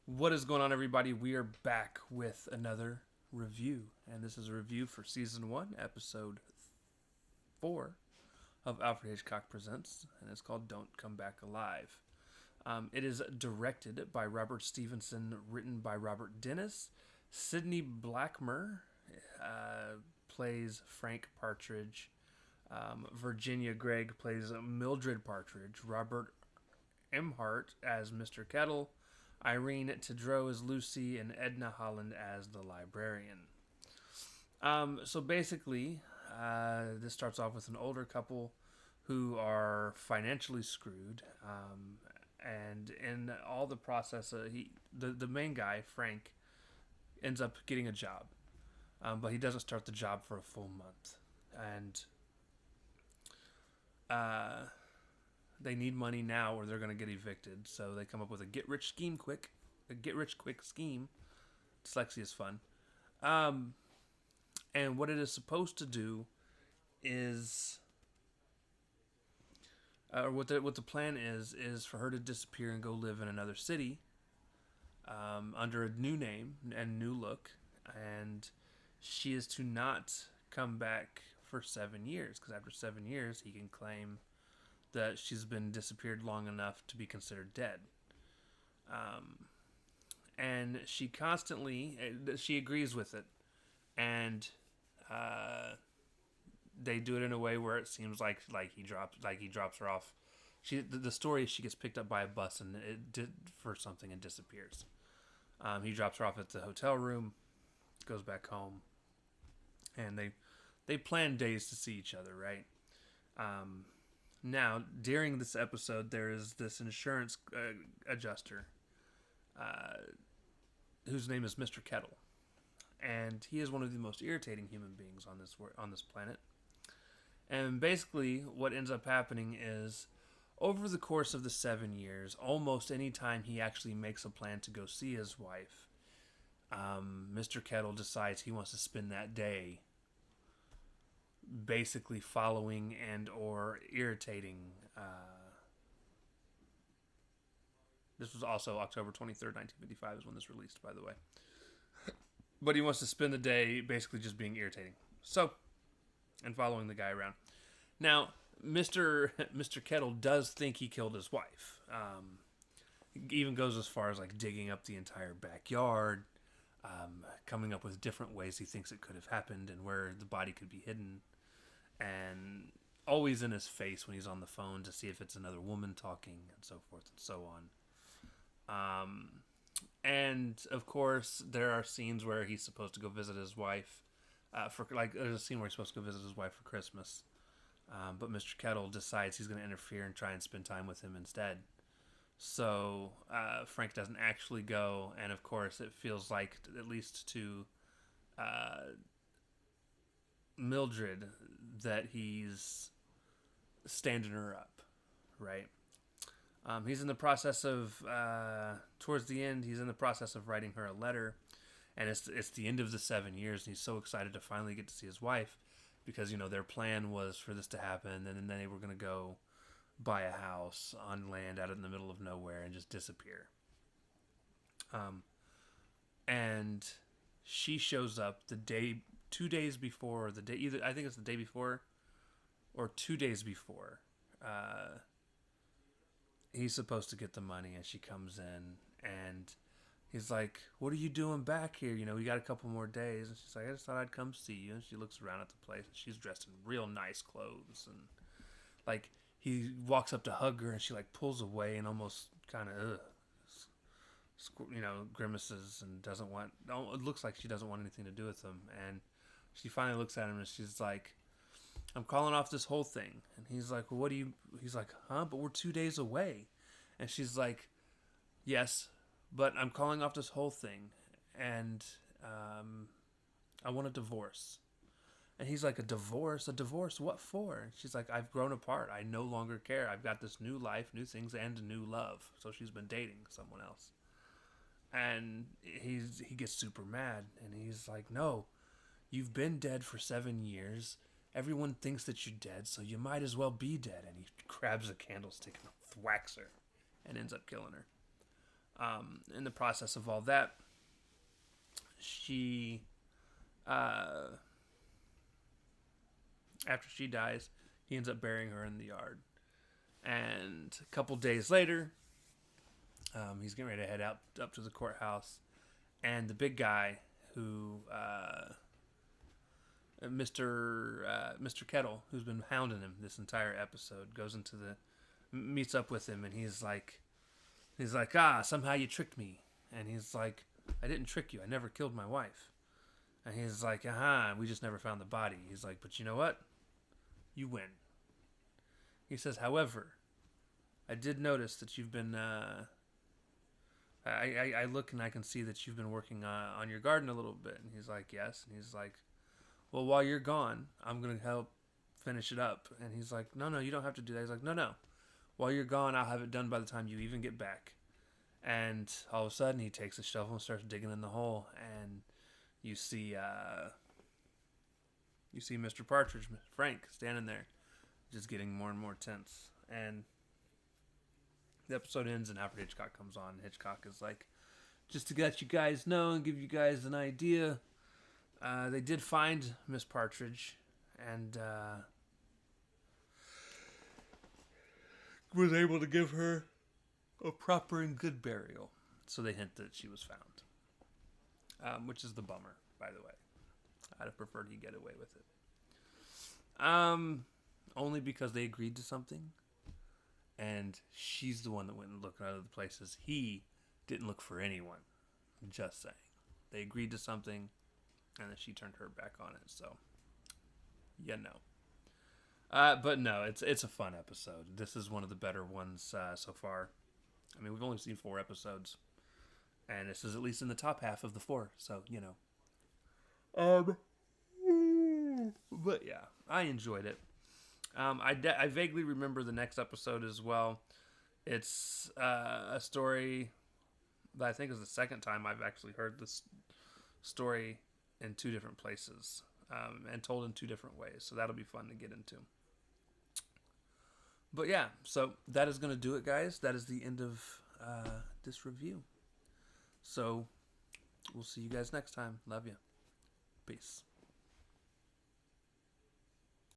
What is going on, everybody? We are back with another review, and this is a review for Season 1, Episode 4 of Alfred Hitchcock Presents, and it's called Don't Come Back Alive. It is directed by Robert Stevenson, written by Robert Dennis. Sidney Blackmer plays Frank Partridge. Virginia Gregg plays Mildred Partridge. Robert Emhart as Mr. Kettle. Irene Tedrow as Lucy, and Edna Holland as the librarian. So basically, this starts off with an older couple who are financially screwed, and in all the process, the main guy Frank ends up getting a job, but he doesn't start the job for a full month, and they need money now or they're going to get evicted. So they come up with a get rich quick scheme. Dyslexia is fun. And what it is supposed to do is, or what the plan is for her to disappear and go live in another city, under a new name and new look, and she is to not come back for 7 years, because after 7 years he can claim that she's been disappeared long enough to be considered dead. And she agrees with it, and they do it in a way where it seems like he drops her off. The story is she gets picked up by a bus and it did for something and disappears. He drops her off at the hotel room, goes back home, and they plan days to see each other, right? Now, during this episode, there is this insurance adjuster whose name is Mr. Kettle, and he is one of the most irritating human beings on this planet. And basically, what ends up happening is, over the course of the 7 years, almost any time he actually makes a plan to go see his wife, Mr. Kettle decides he wants to spend that day basically following and or irritating. This was also October 23rd, 1955 is when this released, by the way. But he wants to spend the day basically just being irritating. So, and following the guy around. Now, Mr. Kettle does think he killed his wife. He even goes as far as like digging up the entire backyard, coming up with different ways he thinks it could have happened and where the body could be hidden, and always in his face when he's on the phone to see if it's another woman talking, and so forth and so on. And of course, there are scenes where he's supposed to go visit his wife. There's a scene where he's supposed to go visit his wife for Christmas, but Mr. Kettle decides he's going to interfere and try and spend time with him instead. So Frank doesn't actually go, and of course, it feels like, at least to Mildred, that he's standing her up, right? He's in the process of, towards the end, he's in the process of writing her a letter, and it's the end of the 7 years, and he's so excited to finally get to see his wife, because, their plan was for this to happen, and then they were going to go buy a house on land out in the middle of nowhere and just disappear. And she shows up the day, 2 days before, I think it's the day before, or 2 days before, he's supposed to get the money, and she comes in, and he's like, "What are you doing back here? We got a couple more days." And she's like, "I just thought I'd come see you." And she looks around at the place, and she's dressed in real nice clothes, and like he walks up to hug her, and she like pulls away and almost kind of, grimaces and doesn't want. It looks like she doesn't want anything to do with him, and she finally looks at him, and she's like, "I'm calling off this whole thing." And he's like, "Well, what do you?" He's like, "Huh? But we're 2 days away." And she's like, "Yes, but I'm calling off this whole thing, and I want a divorce." And he's like, "A divorce? A divorce? What for?" And she's like, "I've grown apart. I no longer care. I've got this new life, new things, and a new love." So she's been dating someone else. And he gets super mad, and he's like, "No, you've been dead for 7 years. Everyone thinks that you're dead, so you might as well be dead." And he grabs a candlestick and whacks her and ends up killing her. in the process of all that, she, after she dies, he ends up burying her in the yard. And a couple days later, he's getting ready to head out up to the courthouse, and the big guy who, Mr. Kettle, who's been hounding him this entire episode, meets up with him, and he's like, somehow you tricked me. And he's like, I didn't trick you. I never killed my wife. And he's like, we just never found the body. He's like, but you know what? You win. He says, however, I did notice that you've been, I look and I can see that you've been working on your garden a little bit. And he's like, yes. And he's like, well, while you're gone, I'm going to help finish it up. And he's like, no, you don't have to do that. He's like, no. While you're gone, I'll have it done by the time you even get back. And all of a sudden, he takes a shovel and starts digging in the hole. And you see Mr. Partridge, Frank, standing there, just getting more and more tense. And the episode ends, and Alfred Hitchcock comes on. Hitchcock is like, just to let you guys know and give you guys an idea, they did find Miss Partridge, and was able to give her a proper and good burial. So they hint that she was found, which is the bummer, by the way. I'd have preferred he get away with it. Only because they agreed to something, and she's the one that went and looked at other places. He didn't look for anyone. Just saying. They agreed to something, and then she turned her back on it. So, but no, it's a fun episode. This is one of the better ones so far. I mean, we've only seen 4 episodes, and this is at least in the top half of the 4. So but yeah, I enjoyed it. I vaguely remember the next episode as well. It's a story that I think is the second time I've actually heard this story in 2 different places, and told in 2 different ways. So that'll be fun to get into. But yeah, so that is going to do it, guys. That is the end of this review. So we'll see you guys next time. Love you. Peace.